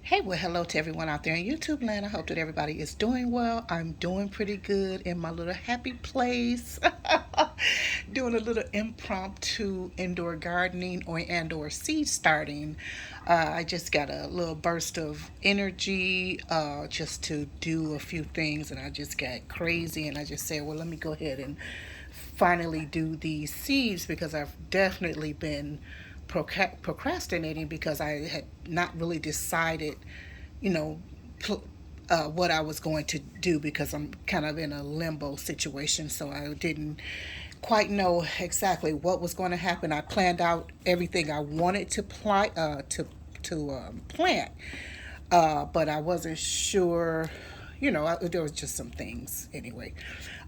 Hey, well, hello to everyone out there in YouTube land. I hope that everybody is doing well. I'm doing pretty good in my little happy place. Doing a little impromptu indoor gardening or seed starting. I just got a little burst of energy just to do a few things, and I just got crazy. And I just said, well, let me go ahead and finally do these seeds because I've definitely been procrastinating because I had not really decided, you know, what I was going to do because I'm kind of in a limbo situation. So I didn't quite know exactly what was going to happen. I planned out everything I wanted to plant, but I wasn't sure. There was just some things anyway.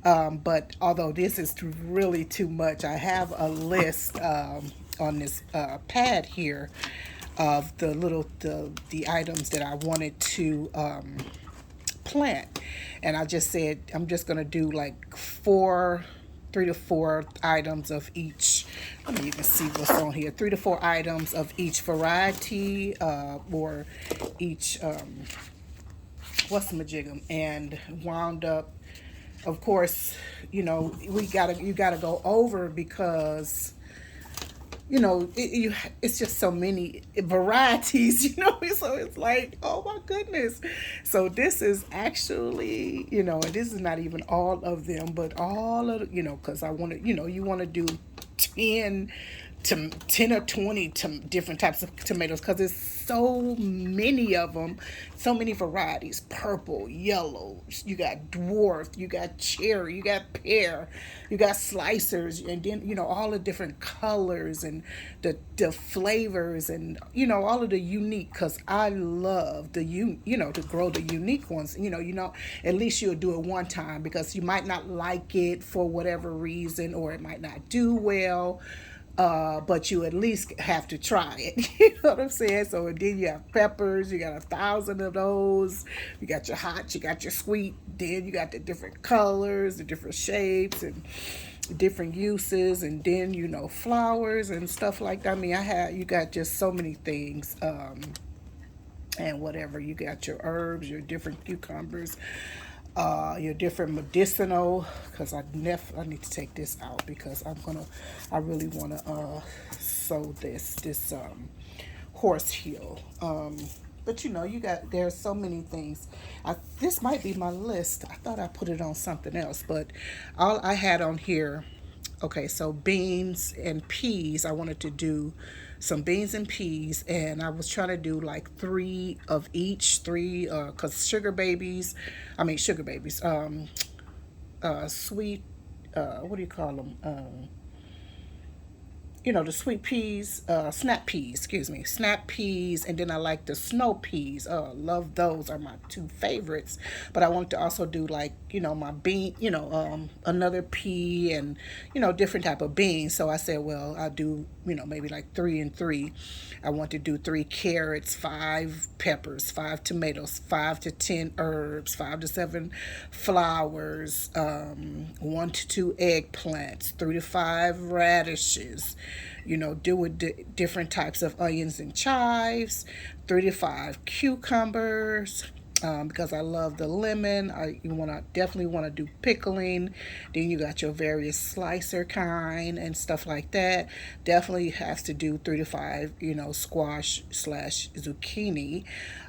But although this is really too much, I have a list on this pad here of the items that I wanted to plant, and I just said I'm just gonna do like 3 to 4 items of each. Let me even see what's on here. 3 to 4 items of each variety, or each what's the majigum, and wound up. Of course, you gotta go over because it's just so many varieties, so it's like, oh my goodness. So this is actually, and this is not even all of them, but all of, because I want to, you want to do 10 10 or 20 different types of tomatoes because there's so many of them, so many varieties: purple, yellow, you got dwarf, you got cherry, you got pear, you got slicers, and then all the different colors and the flavors, and all of the unique, because I love to grow the unique ones. At least you'll do it one time because you might not like it for whatever reason, or it might not do well, but you at least have to try it. You know what I'm saying? So, and then you have peppers. You got 1,000 of those. You got your hot. You got your sweet. Then you got the different colors, the different shapes, and different uses. And then flowers and stuff like that. I mean, you got just so many things. And whatever, you got your herbs, your different cucumbers, your different medicinal, because I need to take this out because I really want to sow this horse heel. But there's so many things. This might be my list. I thought I put it on something else, but all I had on here. Okay, so beans and peas. I wanted to do some beans and peas, and I was trying to do like three of each, three, cause sugar babies, sweet, what do you call them? The sweet peas, snap peas, excuse me, snap peas, and then I like the snow peas. Love those, are my two favorites. But I wanted to also do like, my bean, another pea, and different type of beans. So I said, well, I'll do, maybe like 3 and 3. I want to do 3 carrots, 5 peppers, 5 tomatoes, 5 to 10 herbs, 5 to 7 flowers, 1 to 2 eggplants, 3 to 5 radishes, do with different types of onions and chives, 3 to 5 cucumbers, because I love the lemon. You definitely want to do pickling. Then you got your various slicer kind and stuff like that. Definitely has to do 3 to 5, squash slash zucchini.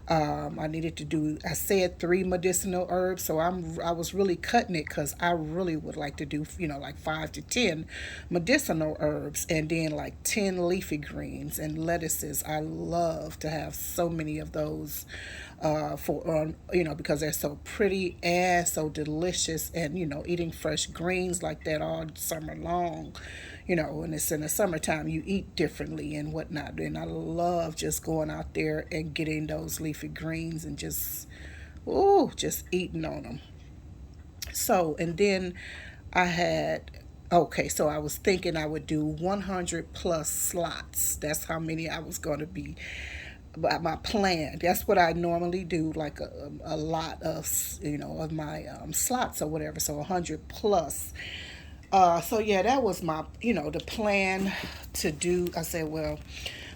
I needed to do. I said 3 medicinal herbs, so I was really cutting it because I really would like to do like 5 to 10 medicinal herbs, and then like 10 leafy greens and lettuces. I love to have so many of those because they're so pretty and so delicious, and eating fresh greens like that all summer long. When it's in the summertime, you eat differently and whatnot. And I love just going out there and getting those leafy greens and just eating on them. So, and then I had, okay, so I was thinking I would do 100 plus slots. That's how many I was going to be. My plan. That's what I normally do, like a lot of my slots or whatever. So 100 plus. So yeah, that was my, the plan to do. I said, well,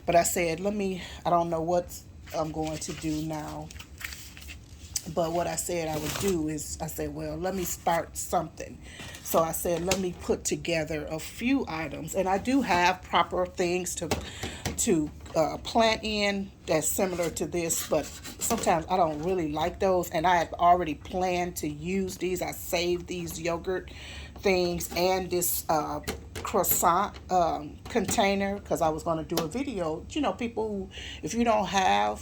but I said, I don't know what's I'm going to do now. But what I said I would do is I said, well, let me start something. So I said, let me put together a few items, and I do have proper things to plant in that's similar to this, but sometimes I don't really like those, and I have already planned to use these. I saved these yogurt things and this croissant container because I was going to do a video. People who, if you don't have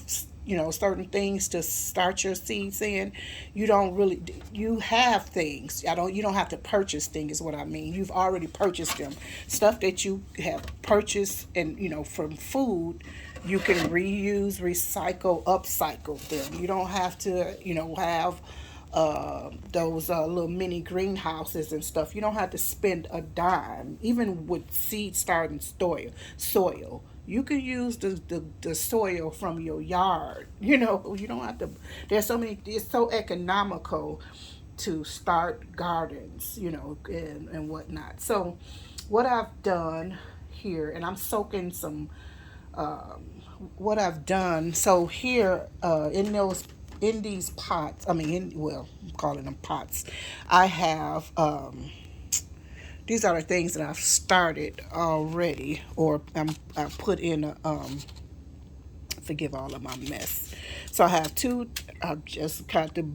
certain things to start your seeds in, you have things. You don't have to purchase things is what I mean. You've already purchased them. Stuff that you have purchased and from food, you can reuse, recycle, upcycle them. You don't have to have those little mini greenhouses and stuff. You don't have to spend a dime, even with seed starting soil. You can use the soil from your yard. You don't have to. There's so many. It's so economical to start gardens, and whatnot. So, what I've done here, and I'm soaking some. What I've done. So here, in these pots, I mean, I'm calling them pots. I have these are the things that I've started already, or I put in forgive all of my mess. So I have two. I just kind of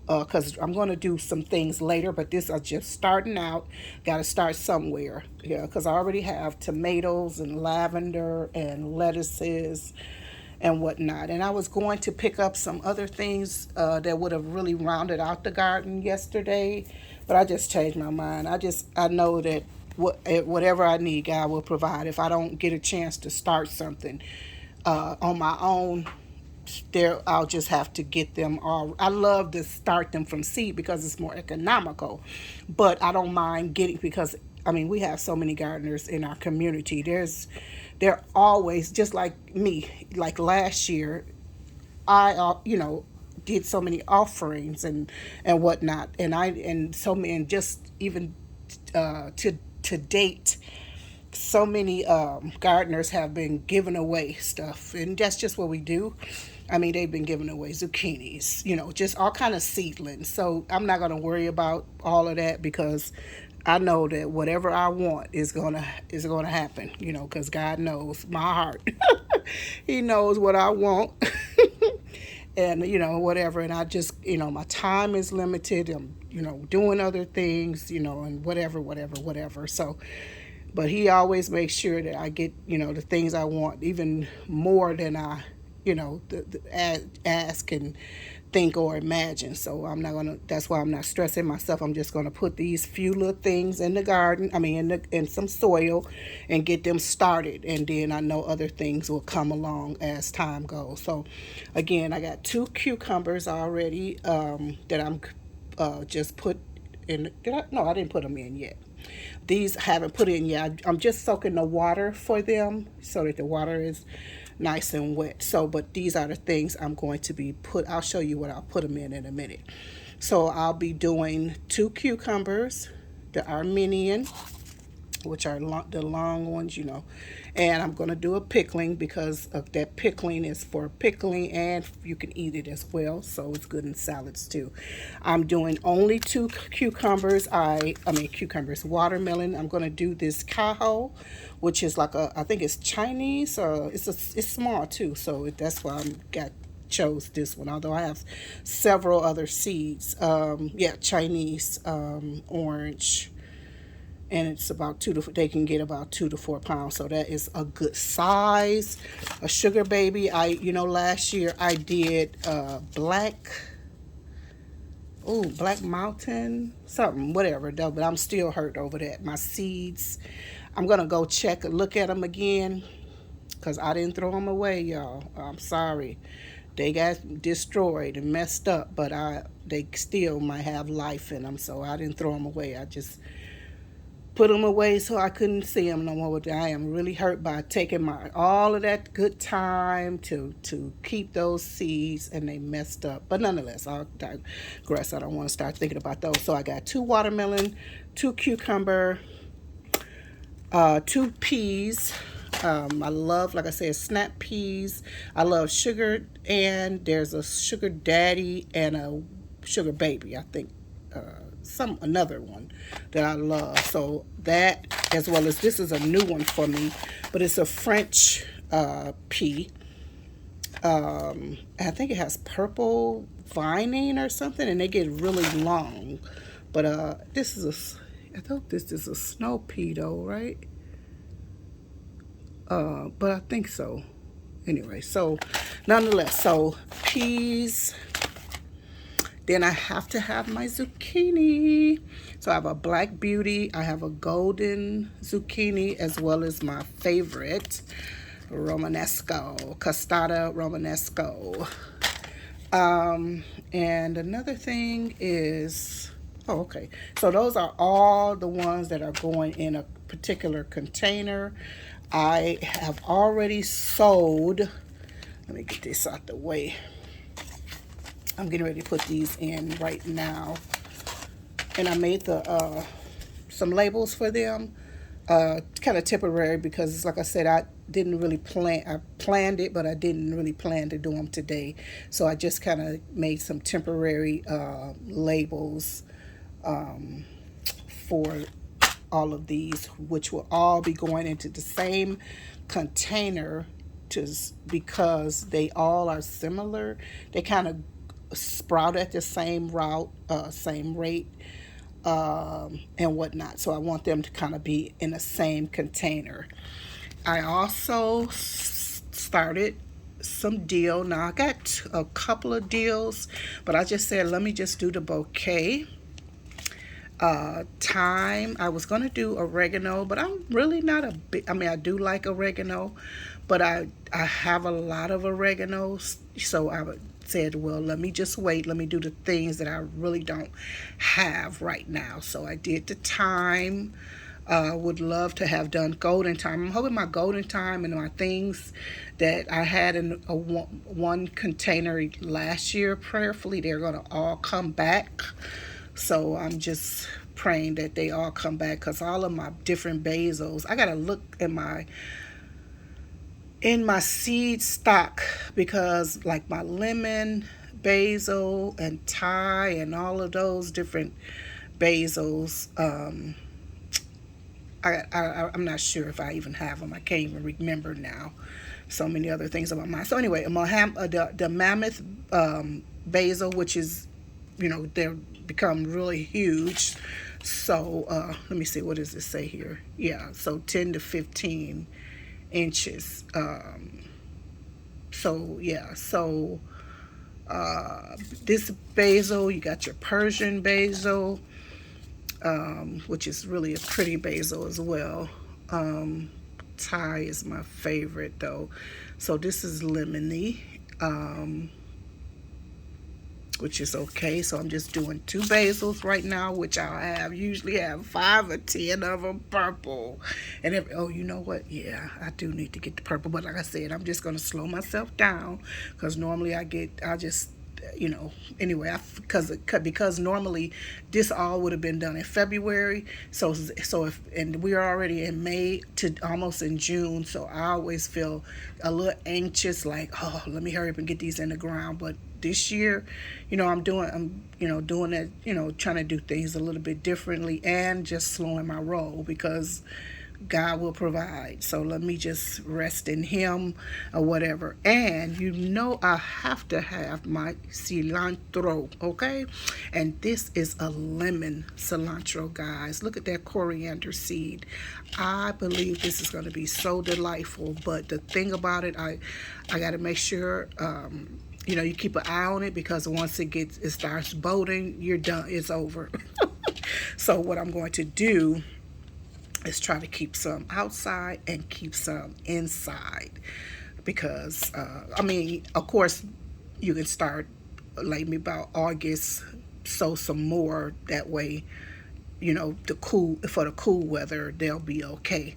because I'm going to do some things later, but this are just starting out. Got to start somewhere, yeah. Because I already have tomatoes and lavender and lettuces and whatnot. And I was going to pick up some other things that would have really rounded out the garden yesterday, but I just changed my mind. I know that whatever I need, God will provide. If I don't get a chance to start something on my own, there I'll just have to get them all. I love to start them from seed because it's more economical, but I don't mind getting because I mean we have so many gardeners in our community. They're always just like me. Like last year, I did so many offerings and whatnot, and so many and just even to date so many gardeners have been giving away stuff, and that's just what we do. I mean, they've been giving away zucchinis, just all kind of seedlings. So I'm not gonna worry about all of that because I know that whatever I want is gonna happen. Because God knows my heart. He knows what I want. And whatever, and I just my time is limited. I'm doing other things, and whatever. So but he always makes sure that I get the things I want, even more than I ask and think or imagine. So I'm not gonna. That's why I'm not stressing myself. I'm just gonna put these few little things in the garden. I mean, in some soil, and get them started, and then I know other things will come along as time goes. So, again, I got 2 cucumbers already that I'm just put in. No, I didn't put them in yet. These I haven't put in yet. I'm just soaking the water for them so that the water is nice and wet. So, but these are the things I'm going to be put. I'll show you what I'll put them in a minute. So I'll be doing 2 cucumbers, the Armenian, which are the long ones, And I'm going to do a pickling because of that pickling is for pickling and you can eat it as well. So it's good in salads too. I'm doing only 2 cucumbers. Cucumbers, watermelon. I'm going to do this Cajo, which is like I think it's Chinese. It's small too. So that's why I chose this one. Although I have several other seeds. Chinese, orange, and it's about they can get about 2 to 4 pounds, so that is a good size. A sugar baby, last year I did Black Mountain something, whatever though, but I'm still hurt over that. My seeds, I'm gonna go look at them again because I didn't throw them away, y'all. I'm sorry, they got destroyed and messed up, but they still might have life in them, so I didn't throw them away. I just put them away so I couldn't see them no more. I am really hurt by taking all of that good time to keep those seeds, and they messed up. But nonetheless, I'll digress. I don't want to start thinking about those. So I got 2 watermelon, 2 cucumber, 2 peas, I love, like I said, snap peas. I love sugar, and there's a sugar daddy and a sugar baby. I think some another one that I love. So that, as well as this is a new one for me, but it's a French pea. I think it has purple vining or something, and they get really long. But this is I thought this is a snow pea though, right? But I think so. Anyway, so nonetheless, so peas. Then I have to have my zucchini. So I have a black beauty, I have a golden zucchini, as well as my favorite Romanesco, Costata Romanesco. And another thing is, oh, okay. So those are all the ones that are going in a particular container. I have already sold. Let me get this out the way. I'm getting ready to put these in right now. And I made the some labels for them. Kind of temporary because, like I said, I didn't really plan. I planned it, but I didn't really plan to do them today. So I just kind of made some temporary labels for all of these, which will all be going into the same container, to because they all are similar. They kind of sprout at the same route, same rate, and whatnot. So I want them to kind of be in the same container. I also started some deal. Now I got a couple of deals, but I just said let me just do the bouquet. Thyme. I was gonna do oregano, but I'm really not a big. I mean, I do like oregano, but I have a lot of oreganos, so I said, well, let me just wait. Let me do the things that I really don't have right now. So I did the thyme. Would love to have done golden thyme. I'm hoping my golden thyme and my things that I had in a one container last year, prayerfully, they're gonna all come back. So I'm just praying that they all come back, because all of my different basils, I gotta look at in my seed stock, because like my lemon basil and Thai and all of those different basils, I'm not sure if I even have them. I can't even remember now. So many other things on my mind. So anyway, the mammoth basil, which is, they're become really huge. So let me see, what does it say here? Yeah, so 10 to 15 inches. So yeah, so this basil, you got your Persian basil, which is really a pretty basil as well. Thai is my favorite though. So this is lemony, which is okay. So I'm just doing 2 basils right now, which I usually have 5 or 10 of them purple. And oh, you know what? Yeah, I do need to get the purple. But like I said, I'm just going to slow myself down, because normally I just, anyway, because normally this all would have been done in February. So if, and we're already in May to almost in June, so I always feel a little anxious, like, oh, let me hurry up and get these in the ground. But this year, I'm doing that, trying to do things a little bit differently and just slowing my roll, because God will provide. So let me just rest in Him or whatever. And I have to have my cilantro, okay? And this is a lemon cilantro, guys. Look at that coriander seed. I believe this is going to be so delightful. But the thing about it, I got to make sure, you keep an eye on it, because once it starts bolting, you're done. It's over. So what I'm going to do is try to keep some outside and keep some inside, because of course you can start like me about August, sow some more, that way the cool weather they'll be okay.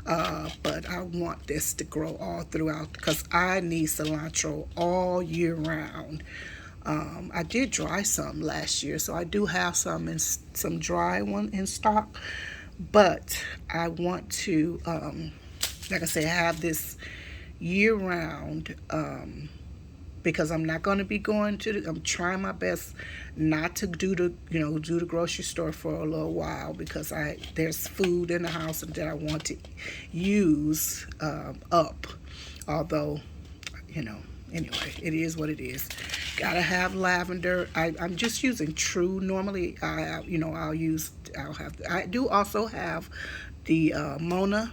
But I want this to grow all throughout, because I need cilantro all year round. I did dry some last year, so I do have some dry one in stock. But I want to like I say, I have this year round, because I'm not going to be going to I'm trying my best not to do the grocery store for a little while, because there's food in the house that I want to use up. Although, you know, anyway, it is what it is. Gotta have lavender. I'm just using True. Normally, I do also have the Mona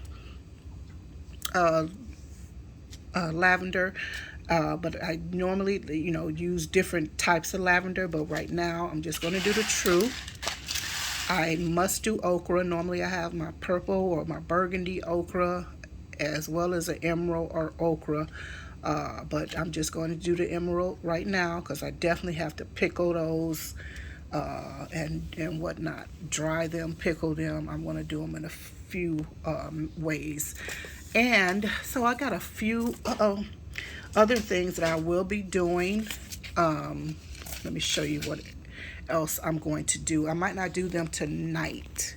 uh, lavender. But I normally, use different types of lavender. But right now, I'm just going to do the True. I must do okra. Normally, I have my purple or my burgundy okra, as well as an emerald or okra. But I'm just going to do the emerald right now, because I definitely have to pickle those and whatnot. Dry them, pickle them. I'm going to do them in a few ways. And so I got a few other things that I will be doing. Let me show you what else I'm going to do. I might not do them tonight.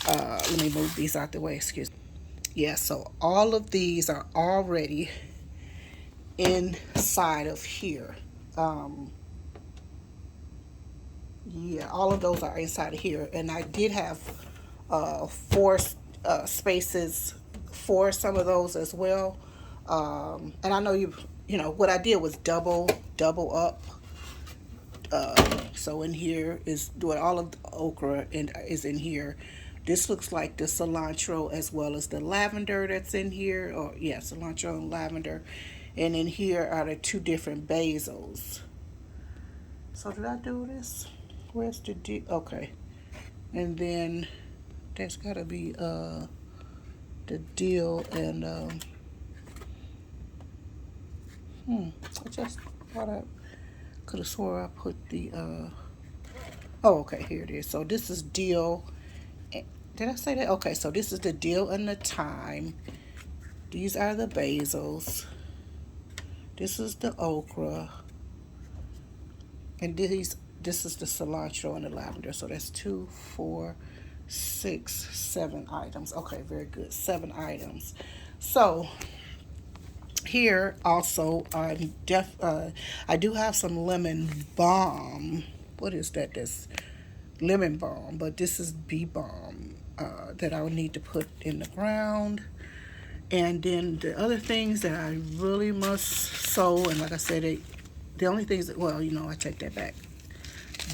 Let me move these out the way. Excuse me. Yeah, so all of these are already inside of here. Um, yeah, all of those are inside of here. And I did have four spaces for some of those as well. And I know what I did was double up. So in here is doing all of the okra and is in here. This looks like the cilantro as well as the lavender that's in here. Or yeah, cilantro and lavender. And in here are the two different basils. So did I do this? Where's the okay. And then there's gotta be the dill and I just thought I could have swore I put the oh, okay, here it is. So this is dill. Did I say that? Okay, so this is the dill and the thyme. These are the basils. This is the okra. And this is the cilantro and the lavender. So that's 2, 4, 6, 7 items. Okay, very good. 7 items. So here also I do have some lemon balm. What is that? This lemon balm, but this is bee balm that I would need to put in the ground. And then the other things that I really must sow, and like I said, the only things that, well, I take that back.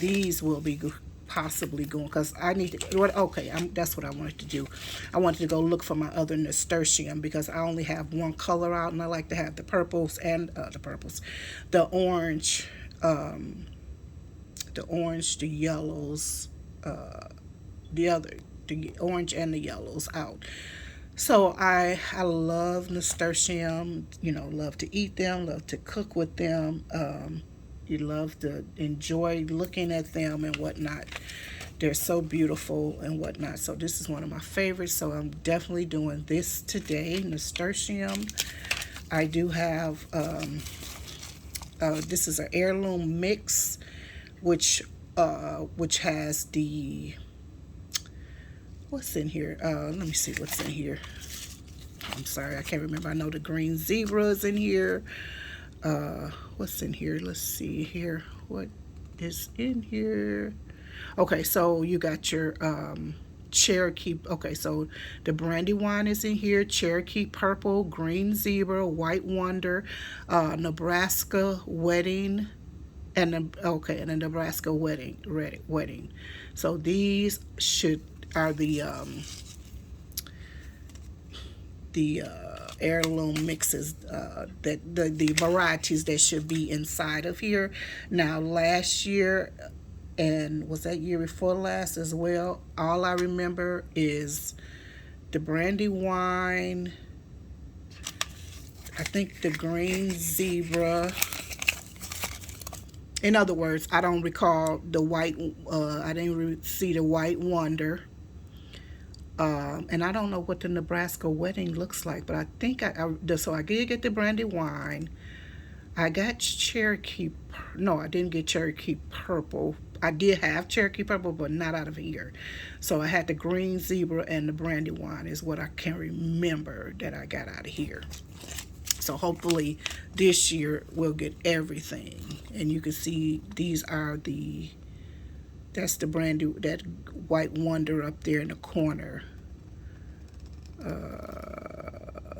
These will be possibly going, because I need to, okay, that's what I wanted to do. I wanted to go look for my other nasturtium, because I only have one color out, and I like to have the purples and the orange, the yellows, the orange and the yellows out. So I love nasturtium, love to eat them, love to cook with them. You love to enjoy looking at them and whatnot. They're so beautiful and whatnot. So this is one of my favorites. So I'm definitely doing this today, nasturtium. I do have, this is an heirloom mix, which has the, what's in here? Let me see what's in here. I'm sorry, I can't remember. I know the green zebra is in here. What's in here? Let's see here. What is in here? Okay, so you got your Cherokee. Okay, so the Brandywine is in here. Cherokee Purple, Green Zebra, White Wonder, Nebraska Wedding, and the Nebraska Wedding. So these are the heirloom mixes, that the varieties that should be inside of here. Now last year, and was that year before last as well, all I remember is the Brandywine, I think the Green Zebra. In other words, I don't recall the white, I didn't see the White Wonder. And I don't know what the Nebraska Wedding looks like, but I think so I did get the Brandywine. I got Cherokee, no, I didn't get Cherokee Purple. I did have Cherokee purple, but not out of here. So I had the green zebra and the brandywine is what I can remember that I got out of here. So hopefully this year we'll get everything. And you can see these are that's the brand new, that white wonder up there in the corner.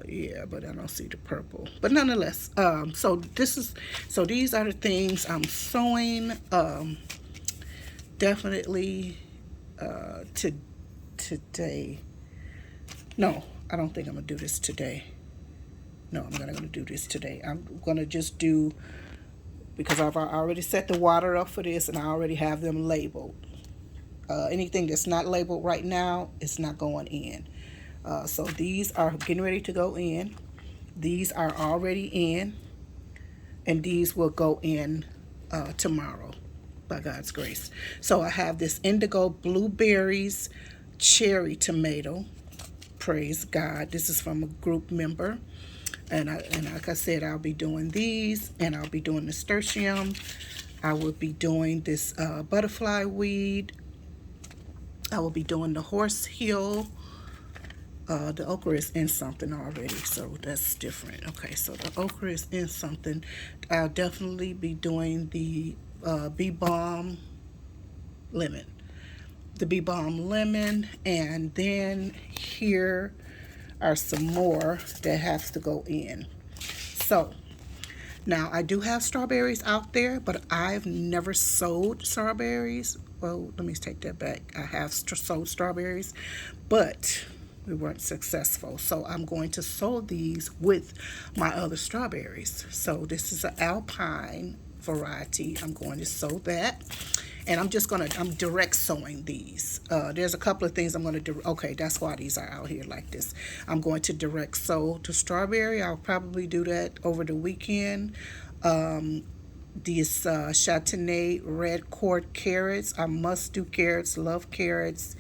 Yeah, but I don't see the purple. But nonetheless, so these are the things I'm sewing. Definitely to today. No, I don't think I'm gonna do this today. No, I'm not gonna do this today. I'm gonna just do, because I've already set the water up for this and I already have them labeled. Anything that's not labeled right now is not going in. So these are getting ready to go in. These are already in, and these will go in tomorrow by God's grace. So I have this indigo blueberries cherry tomato. Praise God. This is from a group member. And like I said, I'll be doing these, and I'll be doing nasturtium. I will be doing this butterfly weed. I will be doing the horse heel. The okra is in something already, so that's different. Okay, so the okra is in something. I'll definitely be doing the bee balm lemon. The bee balm lemon, and then here are some more that has to go in. So now I do have strawberries out there, but I've never sowed strawberries. Well, let me take that back. I have sowed strawberries, but we weren't successful. So I'm going to sow these with my other strawberries. So this is an alpine variety. I'm going to sow that. And I'm direct sowing these. There's a couple of things I'm going to do. Okay, that's why these are out here like this. I'm going to direct sow to strawberry. I'll probably do that over the weekend. These Chatty red cord carrots. I must do carrots, love carrots.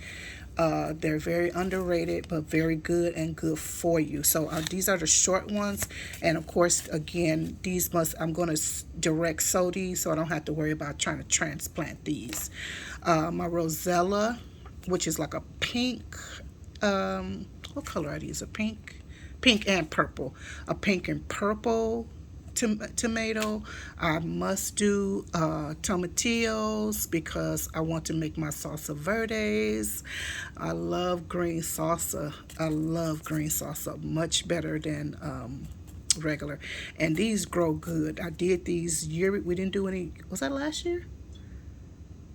They're very underrated, but very good and good for you. So these are the short ones, and of course, again, I'm going to direct sow these, so I don't have to worry about trying to transplant these. My rosella, which is like a pink. What color are these? A pink and purple. A pink and purple tomato. I must do tomatillos because I want to make my salsa verdes. I love green salsa. I love green salsa much better than regular. And these grow good. I did these we didn't do any. Was that last year?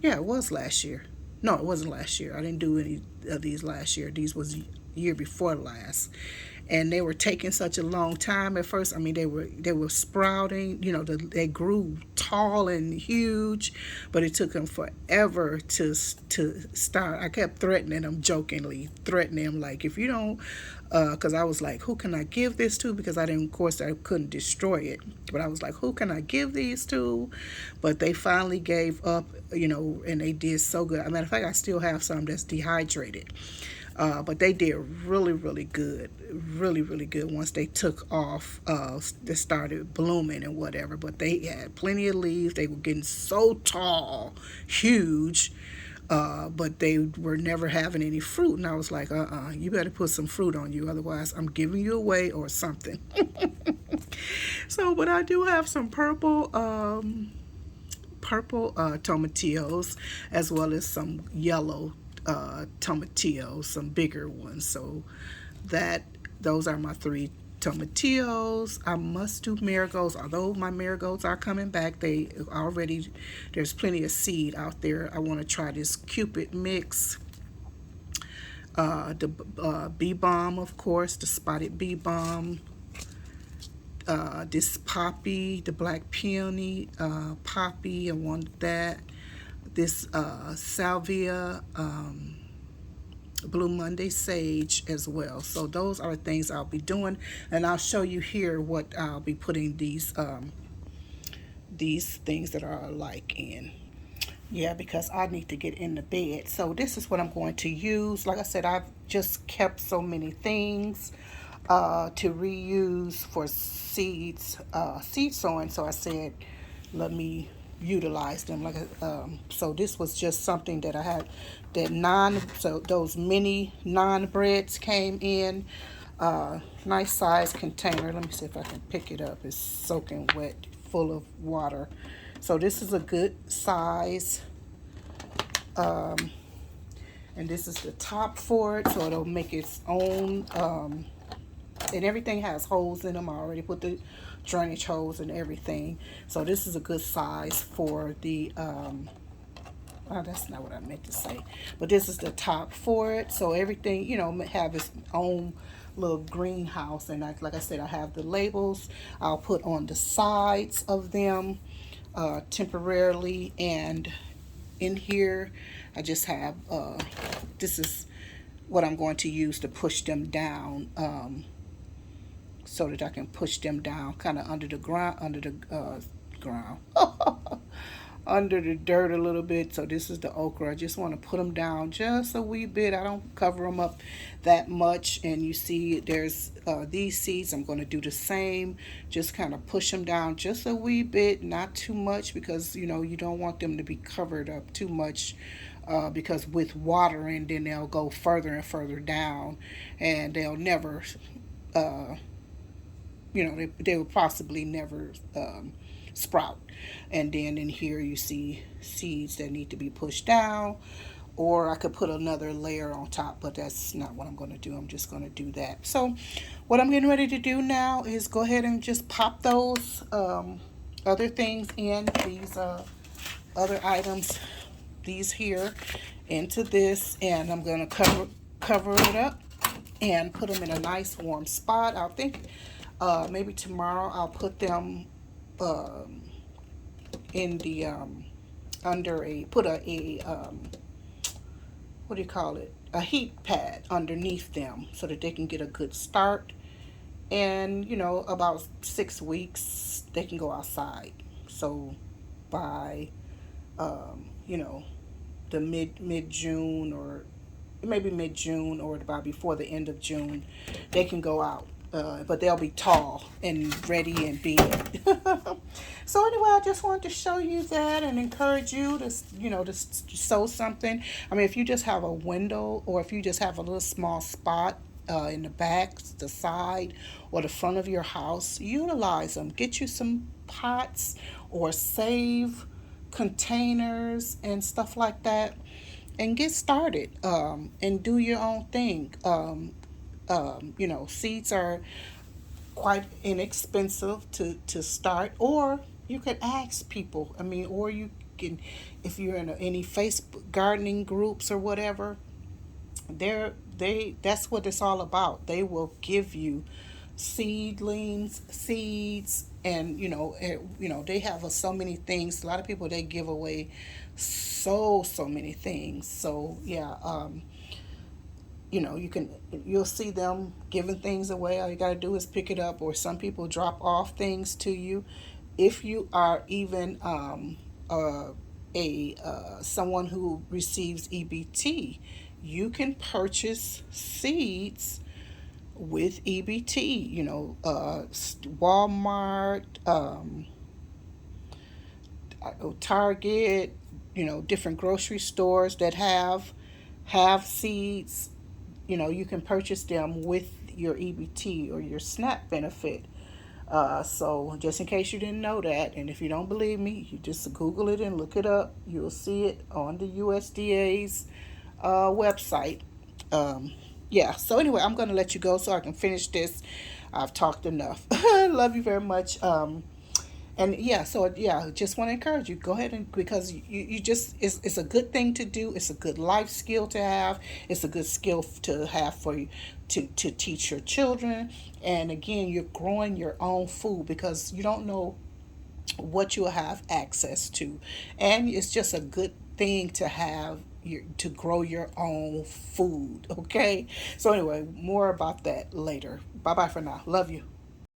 Yeah, it was last year. No, it wasn't last year. I didn't do any of these last year. These was year before last, and they were taking such a long time at first. I mean, they were sprouting. They grew tall and huge, but it took them forever to start. I kept threatening them, jokingly threatening them, like, if you don't, because I was like, who can I give this to? Because I didn't, of course, I couldn't destroy it, but I was like, who can I give these to? But they finally gave up, and they did so good. As a matter of fact, I still have some that's dehydrated. But they did really, really good. Really, really good once they took off. They started blooming and whatever. But they had plenty of leaves. They were getting so tall, huge. But they were never having any fruit. And I was like, you better put some fruit on you. Otherwise, I'm giving you away or something. So, but I do have some purple tomatillos, as well as some yellow tomatillos, some bigger ones. So those are my 3 tomatillos. I must do marigolds, although my marigolds are coming back. There's plenty of seed out there. I want to try this Cupid mix. The bee balm, of course, the spotted bee balm. This poppy, the black peony poppy, I want that. This salvia, Blue Monday sage as well. So those are the things I'll be doing, and I'll show you here what I'll be putting these things that are alike in. Yeah, because I need to get in the bed. So this is what I'm going to use. Like I said, I've just kept so many things to reuse for seed sowing. So I said, let me utilize them. So this was just something that I had, that non, so those mini non breads came in. Nice size container. Let me see if I can pick it up. It's soaking wet, full of water. So this is a good size. And this is the top for it, so it'll make its own. And everything has holes in them. I already put the drainage holes and everything. So this is a good size for the. Oh, that's not what I meant to say. But this is the top for it. So everything, have its own little greenhouse. And like I said, I have the labels. I'll put on the sides of them temporarily. And in here, I just have, this is what I'm going to use to push them down. So that I can push them down kind of under the ground, ground, under the dirt a little bit. So this is the okra. I just want to put them down just a wee bit. I don't cover them up that much. And you see there's these seeds. I'm going to do the same. Just kind of push them down just a wee bit, not too much, because you don't want them to be covered up too much. Because with watering, then they'll go further and further down, and they'll never they will possibly never sprout. And then in here you see seeds that need to be pushed down, or I could put another layer on top, but that's not what I'm going to do. I'm just going to do that. So what I'm getting ready to do now is go ahead and just pop those other things in, these other items, these here, into this, and I'm going to cover it up and put them in a nice warm spot. I think maybe tomorrow I'll put them in the under what do you call it, a heat pad underneath them, so that they can get a good start. And about 6 weeks they can go outside. So by you know the mid June, or maybe mid June, or about before the end of June, they can go out. But they'll be tall and ready and big. So anyway, I just wanted to show you that and encourage you to, to sow something. I mean, if you just have a window, or if you just have a little small spot in the back, the side, or the front of your house, utilize them. Get you some pots, or save containers and stuff like that, and get started, and do your own thing. Seeds are quite inexpensive to start, or you could ask people. I mean, or you can, if you're in any Facebook gardening groups or whatever, that's what it's all about. They will give you seeds, and they have so many things. A lot of people, they give away so many things. So yeah, you'll see them giving things away. All you got to do is pick it up, or some people drop off things to you. If you are even a someone who receives EBT, you can purchase seeds with EBT. Walmart, Target, different grocery stores that have seeds. You can purchase them with your EBT or your SNAP benefit. So just in case you didn't know that, and if you don't believe me, you just Google it and look it up. You'll see it on the USDA's website. Yeah, so anyway, I'm going to let you go so I can finish this. I've talked enough. Love you very much. And yeah, so yeah, just want to encourage you, go ahead, and because you just, it's a good thing to do. It's a good life skill to have. It's a good skill to have for you to teach your children. And again, you're growing your own food, because you don't know what you'll have access to. And it's just a good thing to have to grow your own food. Okay, so anyway, more about that later. Bye bye for now. Love you.